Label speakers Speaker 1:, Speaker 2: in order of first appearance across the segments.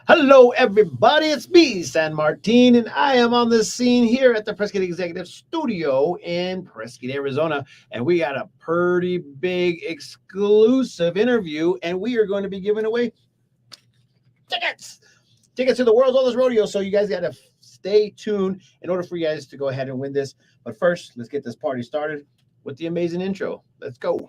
Speaker 1: Hello, everybody. It's me, San Martin, and I am on the scene here at the Prescott Executive Studio in Prescott, Arizona. And we got a pretty big exclusive interview, and we are going to be giving away tickets. Tickets to the world's oldest rodeo. So you guys got to stay tuned in order for you guys to go ahead and win this. But first, let's get this party started with the amazing intro. Let's go.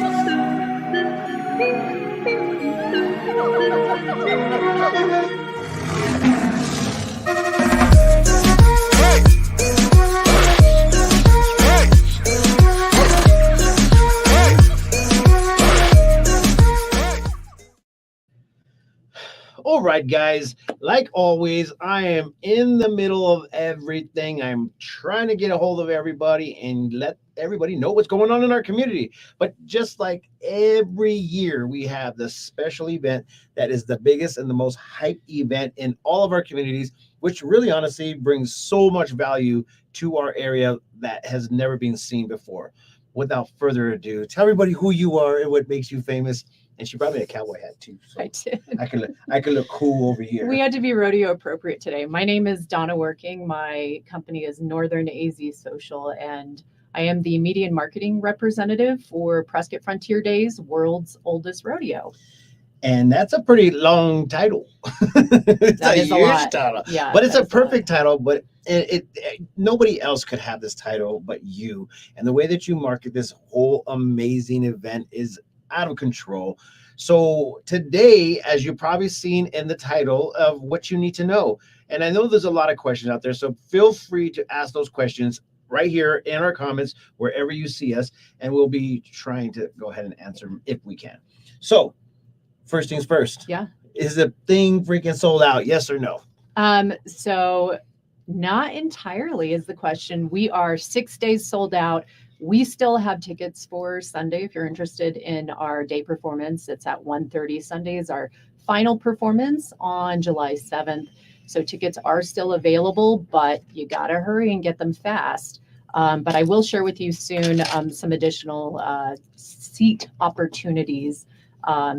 Speaker 1: All right, guys, like always, I am in the middle of everything. I'm trying to get a hold of everybody and let everybody know what's going on in our community. But just like every year, we have this special event that is the biggest and the most hype event in all of our communities, which really honestly brings so much value to our area that has never been seen before. Without further ado, tell everybody who you are and what makes you famous. And she brought me a cowboy hat too, so
Speaker 2: I did.
Speaker 1: I could look cool over here.
Speaker 2: We had to be rodeo appropriate today. My name is Donna Working. My company is Northern AZ Social, and I am the media and marketing representative for Prescott Frontier Days, world's oldest rodeo.
Speaker 1: And that's a pretty long title. It's
Speaker 2: That
Speaker 1: a
Speaker 2: is a
Speaker 1: huge
Speaker 2: lot.
Speaker 1: title,
Speaker 2: Yeah,
Speaker 1: but it's
Speaker 2: that
Speaker 1: a
Speaker 2: is a lot.
Speaker 1: perfect title. But nobody else could have this title but you. And the way that you market this whole amazing event is out of control. So today, as you've probably seen in the title of what you need to know, and I know there's a lot of questions out there, so feel free to ask those questions right here in our comments, wherever you see us, and we'll be trying to go ahead and answer them if we can. So, first things first.
Speaker 2: Yeah.
Speaker 1: Is the thing freaking sold out? Yes or no?
Speaker 2: So not entirely is the question. We are 6 days sold out. We still have tickets for Sunday if you're interested in our day performance. It's at 1:30. Sunday is our final performance on July 7th. So tickets are still available, but you got to hurry and get them fast. But I will share with you soon some additional seat opportunities.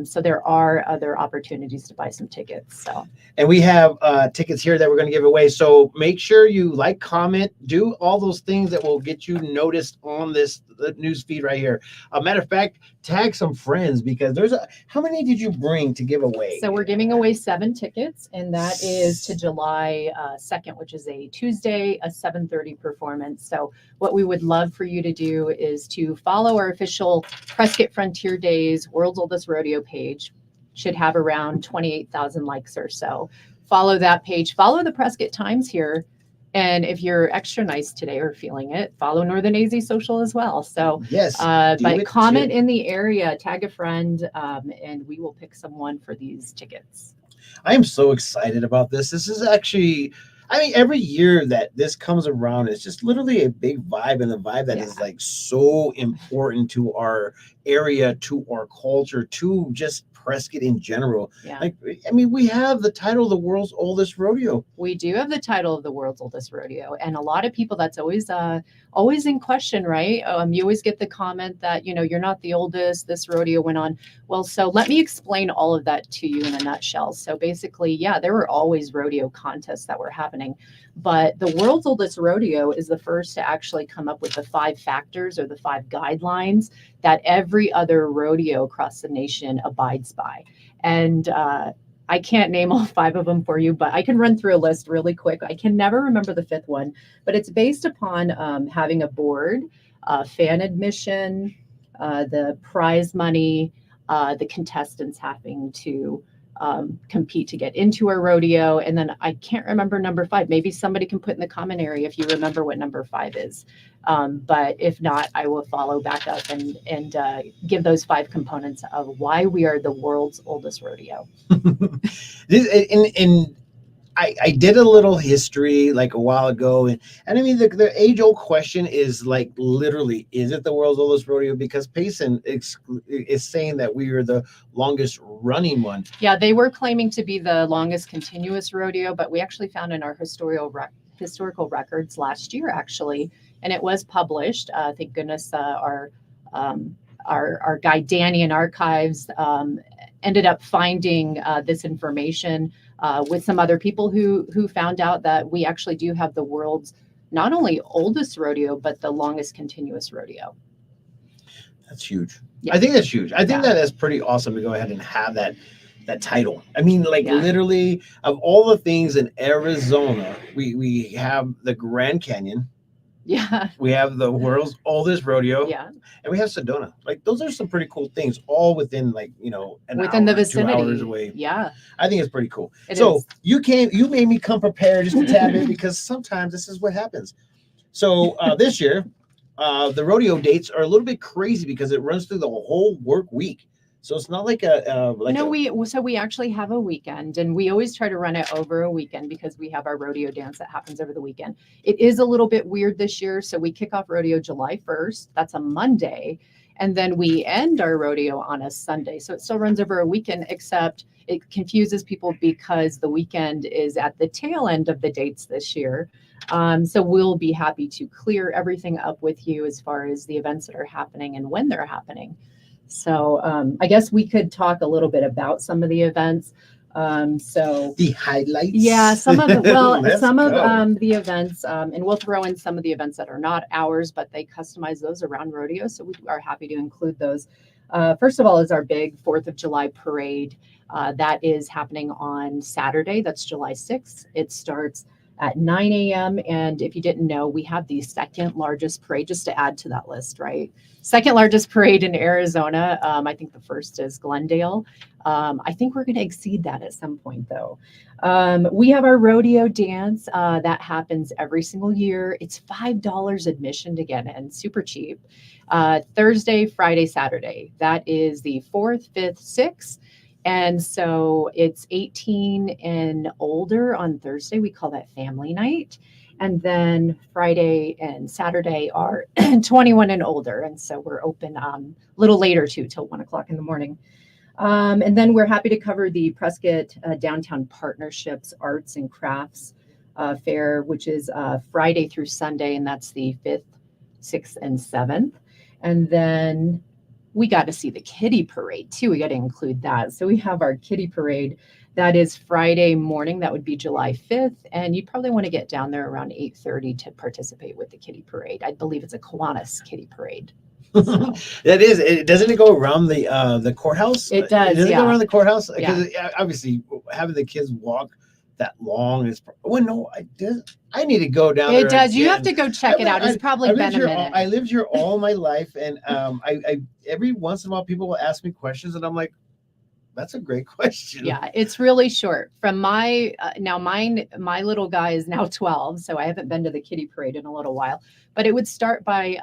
Speaker 2: So there are other opportunities to buy some tickets. So,
Speaker 1: And we have tickets here that we're going to give away. So make sure you like, comment, do all those things that will get you noticed on this news feed right here. A matter of fact, tag some friends because how many did you bring to give away?
Speaker 2: So we're giving away 7 tickets, and that is to July 2nd, which is a Tuesday, a 7:30 performance. So what we would love for you to do is to follow our official Prescott Frontier Days World's Oldest Rodeo page. Should have around 28,000 likes or so. Follow that page. Follow the Prescott Times here. And if you're extra nice today or feeling it, follow Northern AZ Social as well. So,
Speaker 1: yes,
Speaker 2: but comment in the area, tag a friend, and we will pick someone for these tickets.
Speaker 1: I am so excited about this. This is actually, I mean, every year that this comes around, it's just literally a big vibe, and the vibe that is like so important to our area, to our culture, to just Prescott in general.
Speaker 2: Yeah.
Speaker 1: Like, I mean, we have the title of the world's oldest rodeo.
Speaker 2: We do have the title of the world's oldest rodeo, and a lot of people, that's always in question, right? You always get the comment that, you're not the oldest, this rodeo went on. Well, so let me explain all of that to you in a nutshell. So basically, yeah, there were always rodeo contests that were happening, but the world's oldest rodeo is the first to actually come up with the 5 factors or the 5 guidelines that every other rodeo across the nation abides by. And I can't name all 5 of them for you, but I can run through a list really quick. I can never remember the 5th one, but it's based upon having a board, fan admission, the prize money, the contestants having to compete to get into a rodeo. And then I can't remember number 5. Maybe somebody can put in the comment area if you remember what number 5 is. But if not, I will follow back up and give those 5 components of why we are the world's oldest rodeo.
Speaker 1: I did a little history like a while ago, and I mean the age old question is like literally, is it the world's oldest rodeo? Because Payson is saying that we are the longest running one.
Speaker 2: Yeah, they were claiming to be the longest continuous rodeo, but we actually found in our historical records last year actually, and it was published. Thank goodness our guy Danny in archives ended up finding this information with some other people who found out that we actually do have the world's not only oldest rodeo, but the longest continuous rodeo.
Speaker 1: That's huge.
Speaker 2: Yeah.
Speaker 1: I think that's huge. I think
Speaker 2: Yeah.
Speaker 1: that is pretty awesome to go ahead and have that title. I mean, like
Speaker 2: Yeah.
Speaker 1: literally of all the things in Arizona, we have the Grand Canyon,
Speaker 2: Yeah.
Speaker 1: we have the world's oldest rodeo,
Speaker 2: Yeah.
Speaker 1: and we have Sedona. Like those are some pretty cool things, all within like an
Speaker 2: Within
Speaker 1: hour,
Speaker 2: the
Speaker 1: 2
Speaker 2: vicinity.
Speaker 1: hours away.
Speaker 2: Yeah.
Speaker 1: I think it's pretty cool.
Speaker 2: It
Speaker 1: So
Speaker 2: is.
Speaker 1: you made me come prepared just a tad bit because sometimes this is what happens. So this year, the rodeo dates are a little bit crazy because it runs through the whole work week. So it's not like
Speaker 2: We actually have a weekend, and we always try to run it over a weekend because we have our rodeo dance that happens over the weekend. It is a little bit weird this year, so we kick off rodeo July 1st. That's a Monday, and then we end our rodeo on a Sunday. So it still runs over a weekend, except it confuses people because the weekend is at the tail end of the dates this year. So we'll be happy to clear everything up with you as far as the events that are happening and when they're happening. So I guess we could talk a little bit about some of the events. So
Speaker 1: the highlights.
Speaker 2: Yeah, some of
Speaker 1: Let's
Speaker 2: some
Speaker 1: go.
Speaker 2: of the events, and we'll throw in some of the events that are not ours, but they customize those around rodeo. So we are happy to include those. First of all, is our big 4th of July parade. That is happening on Saturday. That's July 6th. It starts at 9 a.m. And if you didn't know, we have the second largest parade, just to add to that list, right? Second largest parade in Arizona. I think the first is Glendale. I think we're going to exceed that at some point, though. We have our rodeo dance that happens every single year. It's $5 admission to get in, super cheap. Thursday, Friday, Saturday. That is the 4th, 5th, 6th. And so it's 18 and older on Thursday. We call that family night. And then Friday and Saturday are 21 and older. And so we're open a little later too, till 1 o'clock in the morning. And then we're happy to cover the Prescott Downtown Partnerships Arts and Crafts Fair, which is Friday through Sunday. And that's the 5th, 6th, and 7th. And then we got to see the kiddie parade too. We got to include that. So we have our kiddie parade. That is Friday morning. That would be July 5th. And you'd probably want to get down there around 8:30 to participate with the kiddie parade. I believe it's a Kiwanis kiddie parade. So.
Speaker 1: That is. Doesn't it go around the courthouse?
Speaker 2: It does.
Speaker 1: Does it
Speaker 2: yeah.
Speaker 1: go around the courthouse?
Speaker 2: Yeah.
Speaker 1: Because obviously having the kids walk that long is. Well, no, I need to go down there.
Speaker 2: It does.
Speaker 1: Again.
Speaker 2: You have to go check it out. It's probably been a minute.
Speaker 1: I lived here all my life, and I every once in a while people will ask me questions, and I'm like, that's a great question.
Speaker 2: Yeah, it's really short. From my my little guy is now 12, so I haven't been to the kiddie parade in a little while. But it would start by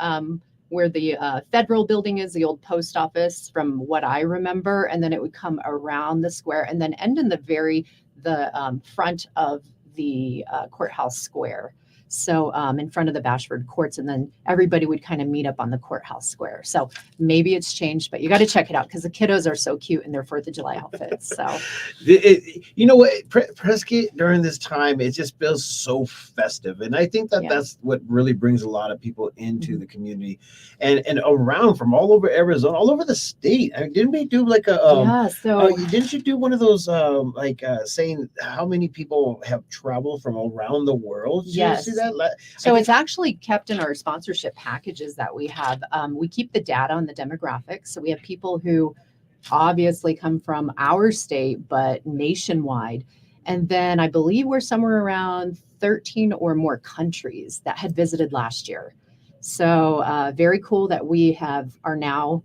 Speaker 2: where the federal building is, the old post office, from what I remember, and then it would come around the square and then end in the front of the courthouse square. So in front of the Bashford courts, and then everybody would kind of meet up on the courthouse square. So maybe it's changed, but you got to check it out because the kiddos are so cute in their 4th of July outfits. So
Speaker 1: you know what, Prescott during this time, it just feels so festive, and I think that's what really brings a lot of people into the community, and around from all over Arizona, all over the state. I mean, didn't we do like didn't you do one of those saying how many people have traveled from around the world? Did
Speaker 2: yes.
Speaker 1: You see that?
Speaker 2: So it's actually kept in our sponsorship packages that we have. We keep the data on the demographics. So we have people who obviously come from our state, but nationwide. And then I believe we're somewhere around 13 or more countries that had visited last year. So very cool that we are now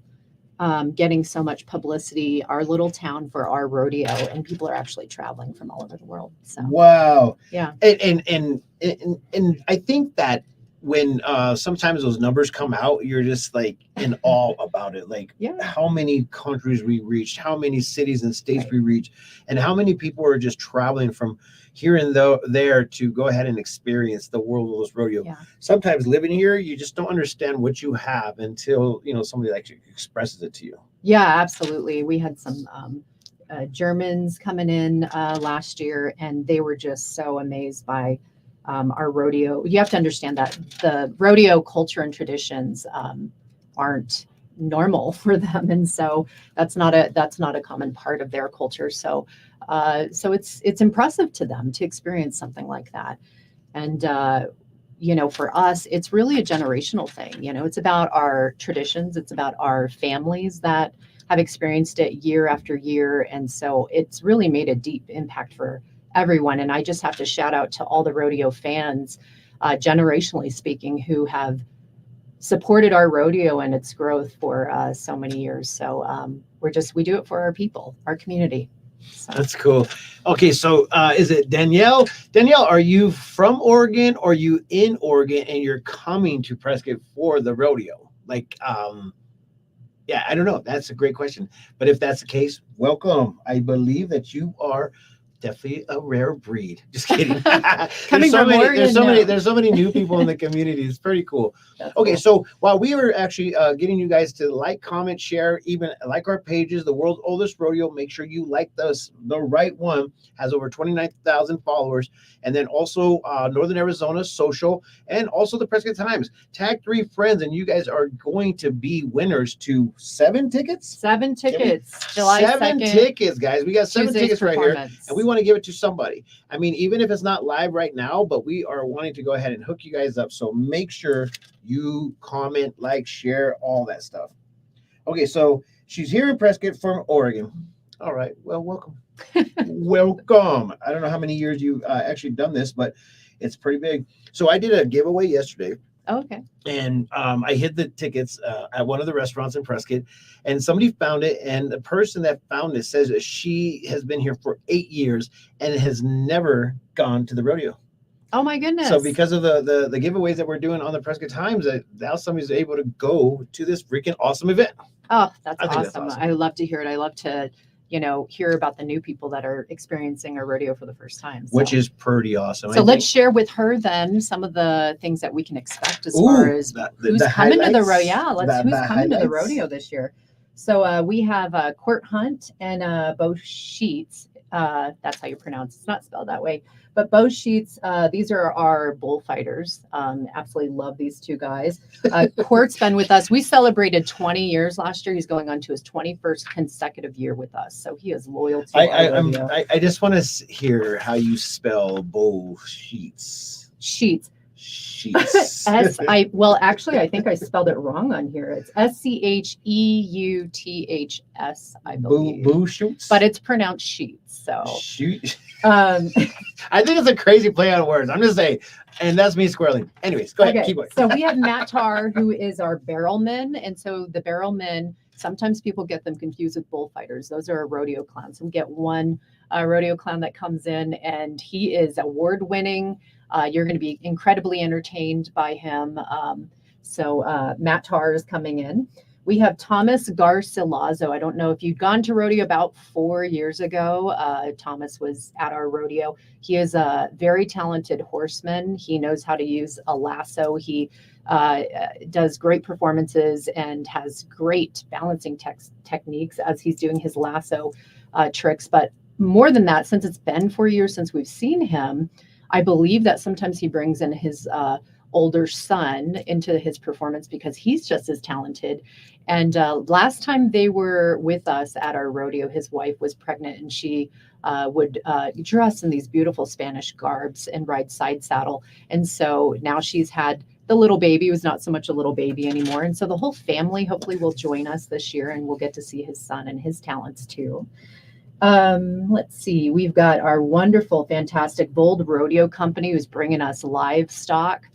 Speaker 2: getting so much publicity, our little town, for our rodeo, and people are actually traveling from all over the world. So
Speaker 1: wow.
Speaker 2: Yeah.
Speaker 1: And I think that when sometimes those numbers come out, you're just like in awe about it. Like how many countries we reached, how many cities and states we reached, and how many people are just traveling from here and there to go ahead and experience the world of this rodeo.
Speaker 2: Yeah.
Speaker 1: Sometimes living here, you just don't understand what you have until somebody actually expresses it to you.
Speaker 2: Yeah, absolutely. We had some Germans coming in last year, and they were just so amazed by our rodeo. You have to understand that the rodeo culture and traditions aren't normal for them, and so that's not a common part of their culture. So it's impressive to them to experience something like that. And for us, it's really a generational thing. It's about our traditions, it's about our families that have experienced it year after year, and so it's really made a deep impact for everyone. And I just have to shout out to all the rodeo fans, generationally speaking, who have supported our rodeo and its growth for so many years. So we do it for our people, our community. So.
Speaker 1: That's cool. Okay, so is it Danielle? Danielle, are you from Oregon, or are you in Oregon and you're coming to Prescott for the rodeo? Yeah, I don't know. That's a great question. But if that's the case, welcome. I believe that you are definitely a rare breed. Just kidding.
Speaker 2: Coming from Oregon,
Speaker 1: there's so many new people in the community. It's pretty cool.
Speaker 2: That's
Speaker 1: okay,
Speaker 2: cool.
Speaker 1: So while we were actually getting you guys to like, comment, share, even like our pages, the world's oldest rodeo, make sure you like the right one. Has over 29,000 followers. And then also Northern Arizona Social, and also the Prescott Times. Tag 3 friends, and you guys are going to be winners to 7 tickets.
Speaker 2: 7 tickets. July
Speaker 1: 7
Speaker 2: 2nd.
Speaker 1: tickets, guys. We got 7
Speaker 2: Tuesday's
Speaker 1: tickets right here,
Speaker 2: performance.
Speaker 1: and we want to give it to somebody. I mean, even if it's not live right now, but we are wanting to go ahead and hook you guys up. So make sure you comment, like, share, all that stuff. Okay, so she's here in Prescott from Oregon. All right, well, welcome. Welcome. I don't know how many years you've actually done this, but it's pretty big. So I did a giveaway yesterday.
Speaker 2: Okay.
Speaker 1: And I hid the tickets at one of the restaurants in Prescott, and somebody found it. And the person that found it says that she has been here for 8 years and has never gone to the rodeo.
Speaker 2: Oh my goodness.
Speaker 1: So because of the giveaways that we're doing on the Prescott Times, now somebody's able to go to this freaking awesome event.
Speaker 2: Oh, that's awesome. I love to hear it. I love to hear about the new people that are experiencing a rodeo for the first time. So.
Speaker 1: Which is pretty awesome.
Speaker 2: So let's share with her then some of the things that we can expect as far as who's coming to the rodeo. Yeah, who's coming to the rodeo this year. So we have Court Hunt and Bo Sheets. That's how you pronounce it. It's not spelled that way. But Bo Sheets, these are our bullfighters. Absolutely love these two guys. Court's been with us. We celebrated 20 years last year. He's going on to his 21st consecutive year with us. So he is loyal to our rodeo.
Speaker 1: I just want to hear how you spell Bo Sheets.
Speaker 2: Sheets.
Speaker 1: Sheets.
Speaker 2: Actually, I think I spelled it wrong on here. It's SCHEUTHS, I believe.
Speaker 1: Boo Shoots.
Speaker 2: But it's pronounced Sheets. So.
Speaker 1: Shoot. I think it's a crazy play on words. I'm just saying, and that's me squirreling. Anyways, go ahead, keep going.
Speaker 2: So we have Matt Tarr, who is our barrelman, and so the barrelmen, sometimes people get them confused with bullfighters. Those are rodeo clowns. We get one rodeo clown that comes in, and he is award-winning. You're going to be incredibly entertained by him. So Matt Tarr is coming in. We have Thomas Garcilazo. I don't know if you'd gone to rodeo about 4 years ago. Thomas was at our rodeo. He is a very talented horseman. He knows how to use a lasso. He does great performances and has great balancing techniques as he's doing his lasso tricks. But more than that, since it's been 4 years since we've seen him, I believe that sometimes he brings in his older son into his performance because he's just as talented. And last time they were with us at our rodeo, his wife was pregnant, and she would dress in these beautiful Spanish garbs and ride side saddle. And so now she's had the little baby, who's not so much a little baby anymore. And so the whole family hopefully will join us this year, and we'll get to see his son and his talents too. Let's see. We've got our wonderful, fantastic Bold Rodeo Company, who's bringing us livestock.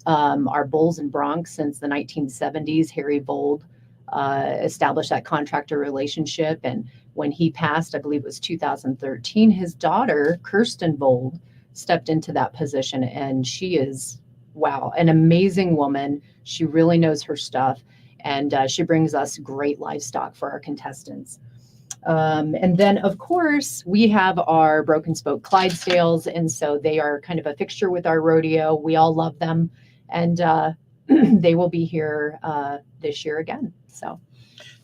Speaker 2: Our bulls and broncs since the 1970s. Harry Bold established that contractor relationship, and when he passed, I believe it was 2013, his daughter Kirsten Bold stepped into that position, and she is an amazing woman. She really knows her stuff, and she brings us great livestock for our contestants. And then, of course, we have our Broken Spoke Clydesdales, and so they are kind of a fixture with our rodeo. We all love them, and they will be here this year again. So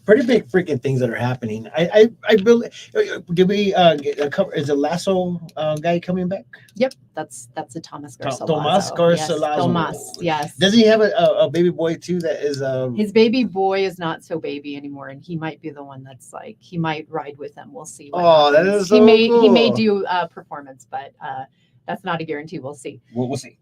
Speaker 1: pretty big freaking things that are happening. I believe. Did we get a cover? Is the Lasso guy coming back?
Speaker 2: Yep, that's a Thomas
Speaker 1: Tomas
Speaker 2: Garcilaso. Yes,
Speaker 1: Garcilaso.
Speaker 2: Tomas. Yes.
Speaker 1: Does he have a baby boy too? That is
Speaker 2: His baby boy is not so baby anymore, and he might be the one that's like he might ride with him. We'll see what
Speaker 1: Oh, that
Speaker 2: happens.
Speaker 1: is so
Speaker 2: He may
Speaker 1: cool.
Speaker 2: do performance, but that's not a guarantee. We'll see.
Speaker 1: We'll see.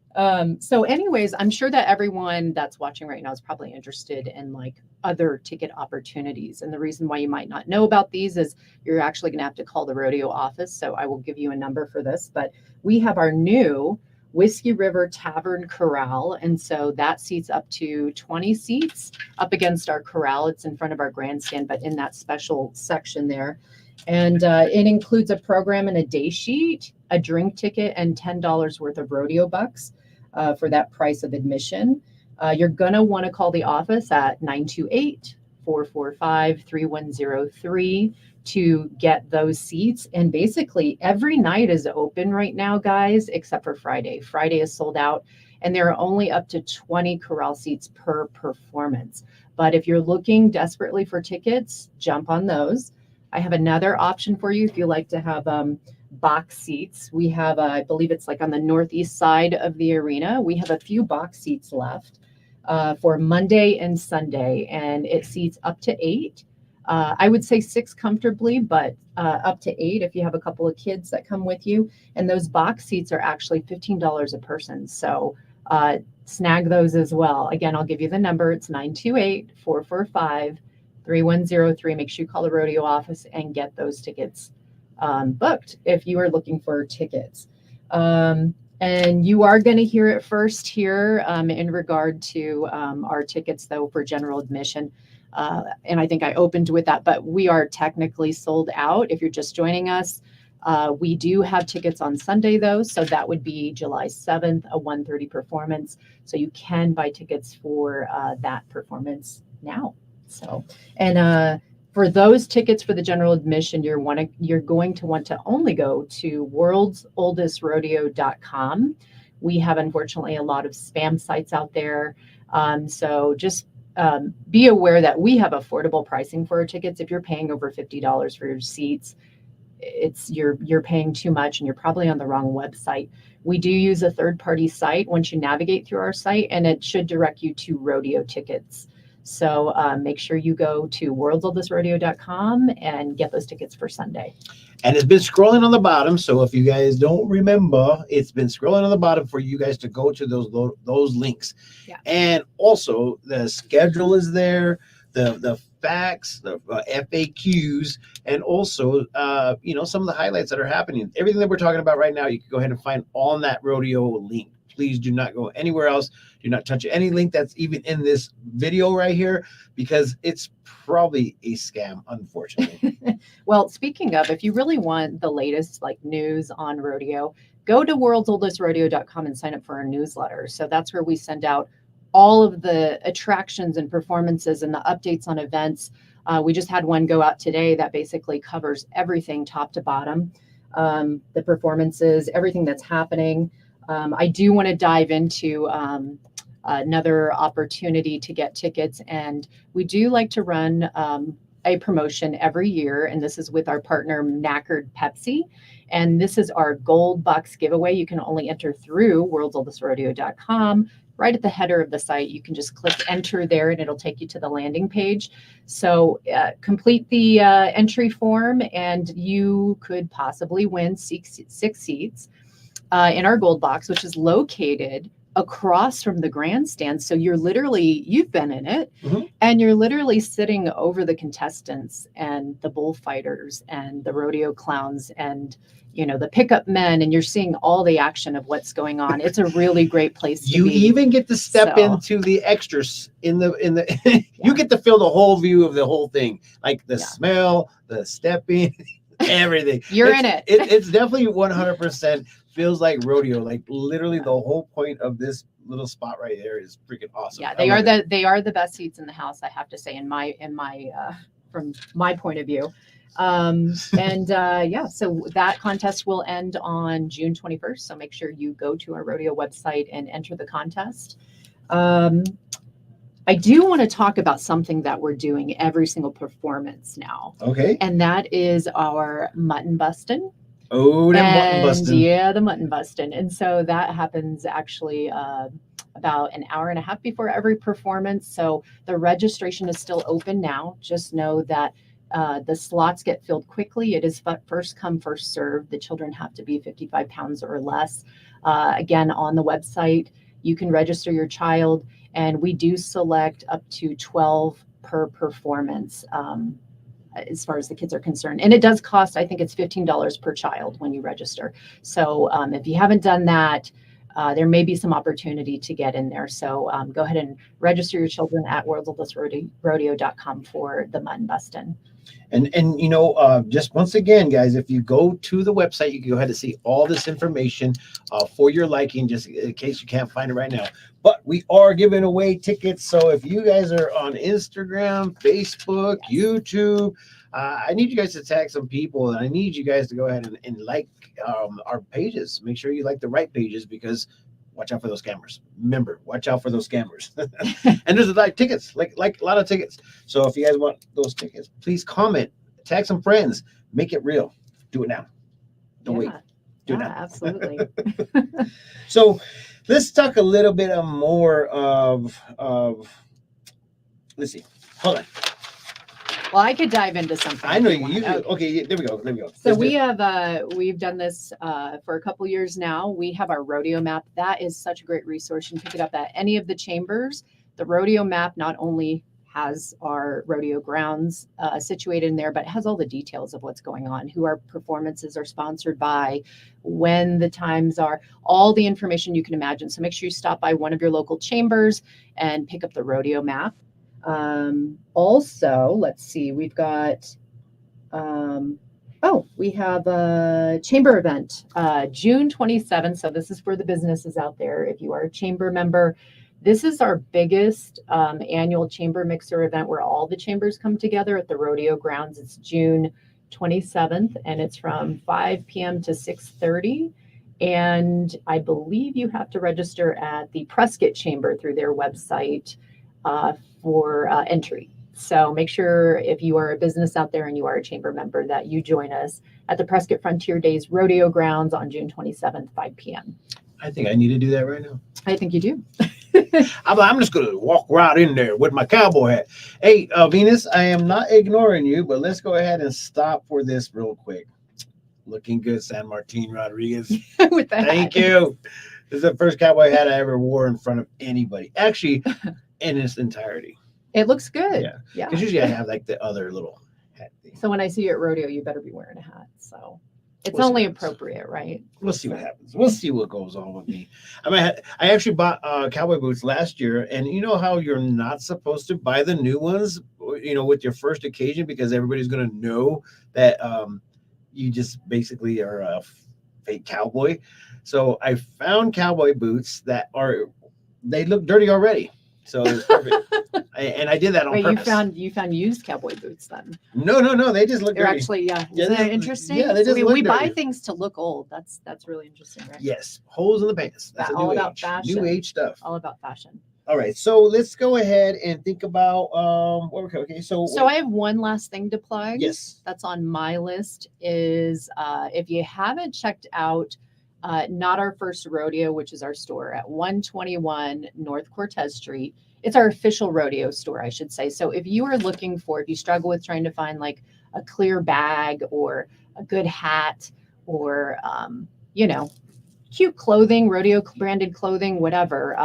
Speaker 2: So anyways, I'm sure that everyone that's watching right now is probably interested in like other ticket opportunities. And the reason why you might not know about these is you're actually going to have to call the rodeo office. So I will give you a number for this, but we have our new Whiskey River Tavern Corral. And so that seats up to 20 seats up against our corral. It's in front of our grandstand, but in that special section there. And it includes a program and a day sheet, a drink ticket, and $10 worth of rodeo bucks for that price of admission. You're going to want to call the office at 928-445-3103 to get those seats. And basically every night is open right now, guys, except for Friday. Friday is sold out, and there are only up to 20 corral seats per performance. But if you're looking desperately for tickets, jump on those. I have another option for you if you like to have box seats. We have, I believe it's like on the northeast side of the arena. We have a few box seats left for Monday and Sunday, and it seats up to 8. I would say 6 comfortably, but up to 8 if you have a couple of kids that come with you. And those box seats are actually $15 a person. So snag those as well. Again, I'll give you the number. It's 928-445-3103. Make sure you call the rodeo office and get those tickets booked if you are looking for tickets. And you are going to hear it first here in regard to our tickets, though, for general admission. And I think I opened with that, but we are technically sold out if you're just joining us. We do have tickets on Sunday, though, so that would be July 7th, a 1:30 performance. So you can buy tickets for that performance now. So, and for those tickets for the general admission, you're going to want to only go to worldsoldestrodeo.com. We have, unfortunately, a lot of spam sites out there. So just be aware that we have affordable pricing for our tickets. If you're paying over $50 for your seats, you're paying too much, and you're probably on the wrong website. We do use a third-party site once you navigate through our site, and it should direct you to rodeo tickets. So make sure you go to worldsoldestrodeo.com and get those tickets for Sunday.
Speaker 1: And it's been scrolling on the bottom. So if you guys don't remember, it's been scrolling on the bottom for you guys to go to those links.
Speaker 2: Yeah.
Speaker 1: And also the schedule is there, the facts, the FAQs, and also some of the highlights that are happening. Everything that we're talking about right now, you can go ahead and find on that rodeo link. Please do not go anywhere else. Do not touch any link that's even in this video right here, because it's probably a scam, unfortunately.
Speaker 2: Well, speaking of, if you really want the latest like news on rodeo, go to worldsoldestrodeo.com and sign up for our newsletter. So that's where we send out all of the attractions and performances and the updates on events. We just had one go out today that basically covers everything top to bottom, the performances, everything that's happening. I do want to dive into another opportunity to get tickets, and we do like to run a promotion every year, and this is with our partner Knackered Pepsi, and this is our gold box giveaway. You can only enter through worldsoldestrodeo.com. Right at the header of the site, you can just click enter there, and it'll take you to the landing page. So complete the entry form, and you could possibly win six seats in our gold box, which is located across from the grandstand. So you've been in it, and you're literally sitting over the contestants and the bullfighters and the rodeo clowns and the pickup men, and you're seeing all the action of what's going on. It's a really great place to
Speaker 1: you
Speaker 2: be.
Speaker 1: Even get to step into the extras in the you get to feel the whole view of the whole thing, like the smell, the stepping, everything.
Speaker 2: You're in it.
Speaker 1: It's definitely 100% feels like rodeo. Like literally the whole point of this little spot right there is freaking awesome.
Speaker 2: Yeah, they are the best seats in the house, I have to say, in my from my point of view. So that contest will end on June 21st. So make sure you go to our rodeo website and enter the contest. I do want to talk about something that we're doing every single performance now,
Speaker 1: Okay.
Speaker 2: and that is our mutton bustin'.
Speaker 1: Oh, them mutton
Speaker 2: And
Speaker 1: busting.
Speaker 2: yeah, the mutton bustin'. And so that happens actually about an hour and a half before every performance. So the registration is still open now. Just know that the slots get filled quickly. It is first come, first serve. The children have to be 55 pounds or less. Again, on the website, you can register your child, and we do select up to 12 per performance. As far as the kids are concerned. And it does cost, I think it's $15 per child when you register. So if you haven't done that, there may be some opportunity to get in there. So go ahead and register your children at worldsoldestrodeo.com for the mutton bustin'.
Speaker 1: And just once again, guys, if you go to the website, you can go ahead and see all this information for your liking, just in case you can't find it right now. But we are giving away tickets. So if you guys are on Instagram, Facebook, YouTube, I need you guys to tag some people, and I need you guys to go ahead and like our pages. Make sure you like the right pages, because watch out for those scammers. Remember, watch out for those scammers. And there's like tickets, like a lot of tickets. So if you guys want those tickets, please comment, tag some friends, make it real. Do it now. Don't wait. Do it now.
Speaker 2: Absolutely.
Speaker 1: So let's talk a little bit more of let's see. Hold on.
Speaker 2: Well, I could dive into something.
Speaker 1: I know you. Okay, there we go. There we go.
Speaker 2: So we've done this for a couple years now. We have our rodeo map. That is such a great resource. You can pick it up at any of the chambers. The rodeo map not only has our rodeo grounds situated in there, but it has all the details of what's going on, who our performances are sponsored by, when the times are, all the information you can imagine. So make sure you stop by one of your local chambers and pick up the rodeo map. Also, let's see, we've got, we have a chamber event, June 27th. So this is for the businesses out there. If you are a chamber member, this is our biggest annual chamber mixer event where all the chambers come together at the rodeo grounds. It's June 27th, and it's from 5 p.m. to 6:30. And I believe you have to register at the Prescott Chamber through their website for entry. So make sure, if you are a business out there and you are a chamber member, that you join us at the Prescott Frontier Days Rodeo grounds on June 27th, 5 p.m.
Speaker 1: I think I need to do that right now.
Speaker 2: I think you do.
Speaker 1: I'm just going to walk right in there with my cowboy hat. Hey, Venus, I am not ignoring you, but let's go ahead and stop for this real quick. Looking good, San Martin Rodriguez.
Speaker 2: With the
Speaker 1: Thank you. This is the first cowboy hat I ever wore in front of anybody. Actually, in its entirety.
Speaker 2: It looks good.
Speaker 1: Yeah. Because usually I have like the other little hat thing.
Speaker 2: So when I see you at rodeo, you better be wearing a hat. So it's
Speaker 1: We'll
Speaker 2: only appropriate, right?
Speaker 1: We'll see what happens. We'll see what goes on with me. I actually bought cowboy boots last year, and you know how you're not supposed to buy the new ones, with your first occasion, because everybody's going to know that you just basically are a fake cowboy. So I found cowboy boots they look dirty already. So it's perfect. And I did that on purpose.
Speaker 2: You found used cowboy boots then?
Speaker 1: No. They just look
Speaker 2: They're
Speaker 1: dirty.
Speaker 2: actually, Isn't that interesting?
Speaker 1: Yeah, they just look
Speaker 2: we
Speaker 1: dirty.
Speaker 2: buy things to look old. That's really interesting, right?
Speaker 1: Yes. Holes in the pants. That's
Speaker 2: all
Speaker 1: new
Speaker 2: about
Speaker 1: age.
Speaker 2: fashion.
Speaker 1: New age stuff.
Speaker 2: All about fashion.
Speaker 1: All right. So let's go ahead and think about okay. So
Speaker 2: I have one last thing to plug.
Speaker 1: Yes.
Speaker 2: That's on my list is if you haven't checked out Not Our First Rodeo, which is our store at 121 North Cortez Street. It's our official rodeo store, I should say. So if you struggle with trying to find like a clear bag or a good hat or, cute clothing, rodeo branded clothing, whatever,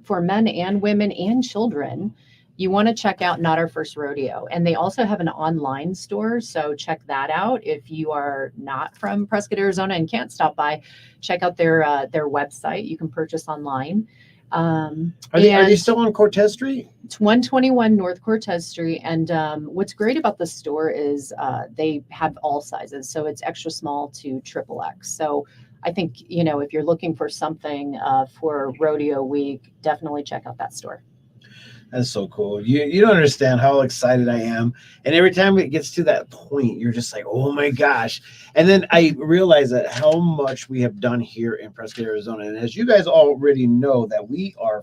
Speaker 2: for men and women and children, you want to check out Not Our First Rodeo. And they also have an online store. So check that out. If you are not from Prescott, Arizona and can't stop by, check out their website. You can purchase online.
Speaker 1: Are they still on Cortez Street?
Speaker 2: It's 121 North Cortez Street. And what's great about the store is they have all sizes. So it's extra small to XXX. So I think, if you're looking for something for rodeo week, definitely check out that store.
Speaker 1: That's so cool. You don't understand how excited I am. And every time it gets to that point, you're just like, oh my gosh. And then I realize that how much we have done here in Prescott, Arizona. And as you guys already know, that we are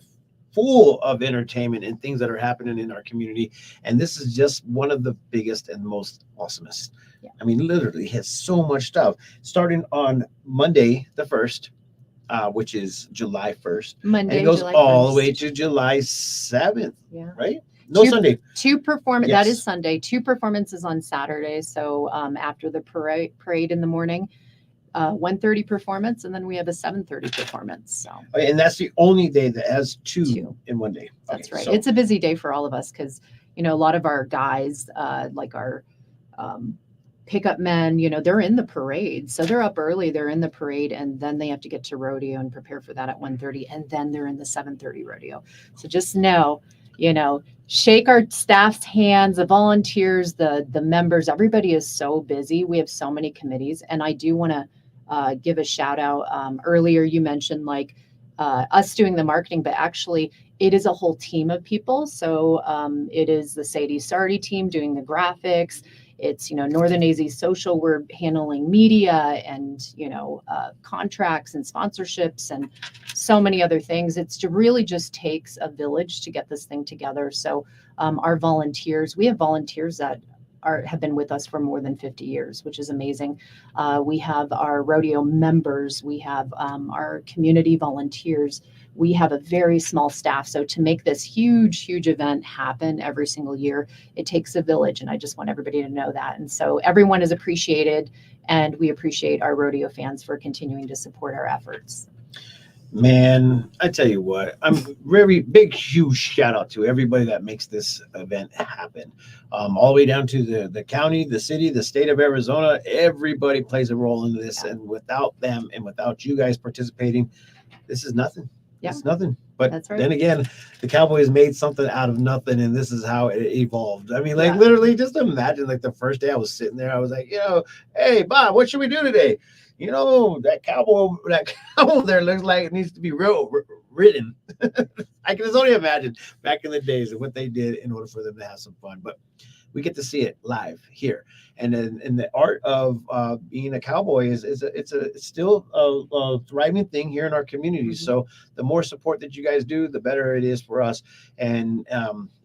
Speaker 1: full of entertainment and things that are happening in our community. And this is just one of the biggest and most awesomest.
Speaker 2: Yeah.
Speaker 1: I mean, literally has so much stuff starting on Monday, the 1st, which is July 1st.
Speaker 2: Monday,
Speaker 1: and it goes
Speaker 2: July
Speaker 1: all the
Speaker 2: 1st.
Speaker 1: way to July 7th,
Speaker 2: Yeah.
Speaker 1: right? No Sunday.
Speaker 2: Two performance.
Speaker 1: Yes.
Speaker 2: That is Sunday. 2 performances on Saturday. So after the parade in the morning, 1:30 performance, and then we have a 7:30 performance. So.
Speaker 1: Okay, and that's the only day that has two
Speaker 2: Two.
Speaker 1: in one day.
Speaker 2: That's
Speaker 1: Okay,
Speaker 2: right.
Speaker 1: so-
Speaker 2: It's a busy day for all of us because, you know, a lot of our guys, like our pickup men, you know, they're in the parade. So they're up early, they're in the parade, and then they have to get to rodeo and prepare for that at 1:30, and then they're in the 7:30 rodeo. So just know, you know, shake our staff's hands, the volunteers, the members, everybody is so busy. We have so many committees, and I do want to give a shout out. Earlier you mentioned like us doing the marketing, but actually it is a whole team of people. So it is the Sadie Sardi team doing the graphics. It's, you know, Northern AZ Social, we're handling media and, you know, contracts and sponsorships and so many other things. It's really just takes a village to get this thing together. So our volunteers, we have volunteers that have been with us for more than 50 years, which is amazing. We have our rodeo members, we have our community volunteers. We have a very small staff. So to make this huge event happen every single year, it takes a village. And I just want everybody to know that. And so everyone is appreciated, and we appreciate our rodeo fans for continuing to support our efforts.
Speaker 1: Man, I tell you what, I'm very big, huge shout out to everybody that makes this event happen. All the way down to the county, the city, the state of Arizona, everybody plays a role in this. And without them and without you guys participating, this is nothing.
Speaker 2: Yeah.
Speaker 1: It's nothing. But
Speaker 2: That's right.
Speaker 1: then again, the Cowboys made something out of nothing, and this is how it evolved. I mean, like
Speaker 2: Yeah.
Speaker 1: literally, just imagine like the first day I was sitting there, I was like, you know, hey Bob, what should we do today? You know, that cowboy there looks like it needs to be written. I can just only imagine back in the days and what they did in order for them to have some fun. But we get to see it live here. And then in the art of being a cowboy it's still a thriving thing here in our community.
Speaker 2: Mm-hmm.
Speaker 1: So the more support that you guys do, the better it is for us. And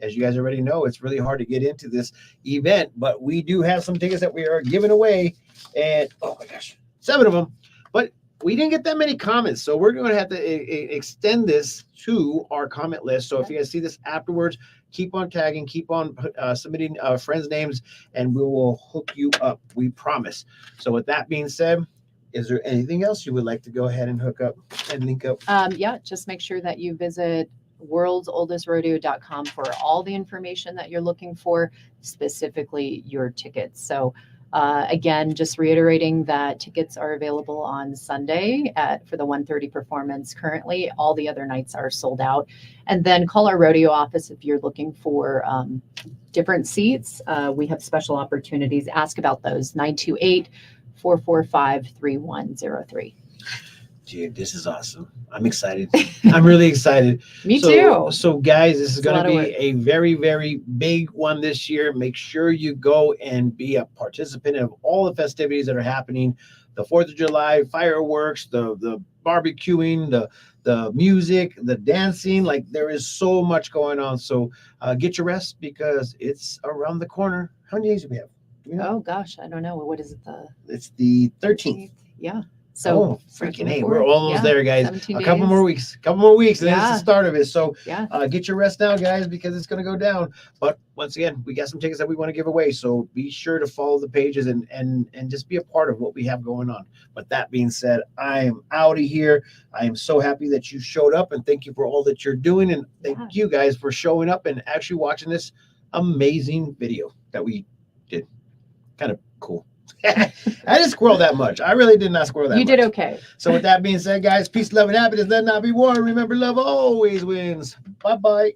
Speaker 1: as you guys already know, it's really hard to get into this event, but we do have some tickets that we are giving away. And oh my gosh, 7 of them. But we didn't get that many comments, so we're going to have to extend this to our comment list. So if you guys see this afterwards, keep on tagging, keep on submitting friends' names, and we will hook you up. We promise. So with that being said, is there anything else you would like to go ahead and hook up and link up?
Speaker 2: Yeah, just make sure that you visit worldsoldestrodeo.com for all the information that you're looking for, specifically your tickets. So again, just reiterating that tickets are available on Sunday for the 1:30 performance. Currently, all the other nights are sold out. And then call our rodeo office if you're looking for different seats. We have special opportunities. Ask about those. 928-445-3103.
Speaker 1: Dude, this is awesome. I'm excited. I'm really excited.
Speaker 2: Me too.
Speaker 1: So guys, this is
Speaker 2: It's a
Speaker 1: going
Speaker 2: lot
Speaker 1: to
Speaker 2: of
Speaker 1: be a very, very big one this year. Make sure you go and be a participant of all the festivities that are happening. The 4th of July, fireworks, the barbecuing, the music, the dancing. Like there is so much going on. So get your rest because it's around the corner. How many days do we have?
Speaker 2: Oh gosh, I don't know. What is it?
Speaker 1: It's the 13th.
Speaker 2: Yeah. So
Speaker 1: freaking hey, we're almost there, guys.
Speaker 2: 17
Speaker 1: A couple
Speaker 2: days.
Speaker 1: more weeks, and
Speaker 2: Yeah.
Speaker 1: then it's the start of it. So
Speaker 2: Yeah.
Speaker 1: get your rest now, guys, because it's going to go down. But once again, we got some tickets that we want to give away. So be sure to follow the pages and just be a part of what we have going on. But that being said, I am out of here. I am so happy that you showed up, and thank you for all that you're doing. And thank you guys for showing up and actually watching this amazing video that we did. Kind of cool. I didn't squirrel that much. I really did not squirrel that much.
Speaker 2: You did okay.
Speaker 1: So with that being said, guys, peace, love, and happiness. Let not be war. Remember, love always wins. Bye-bye.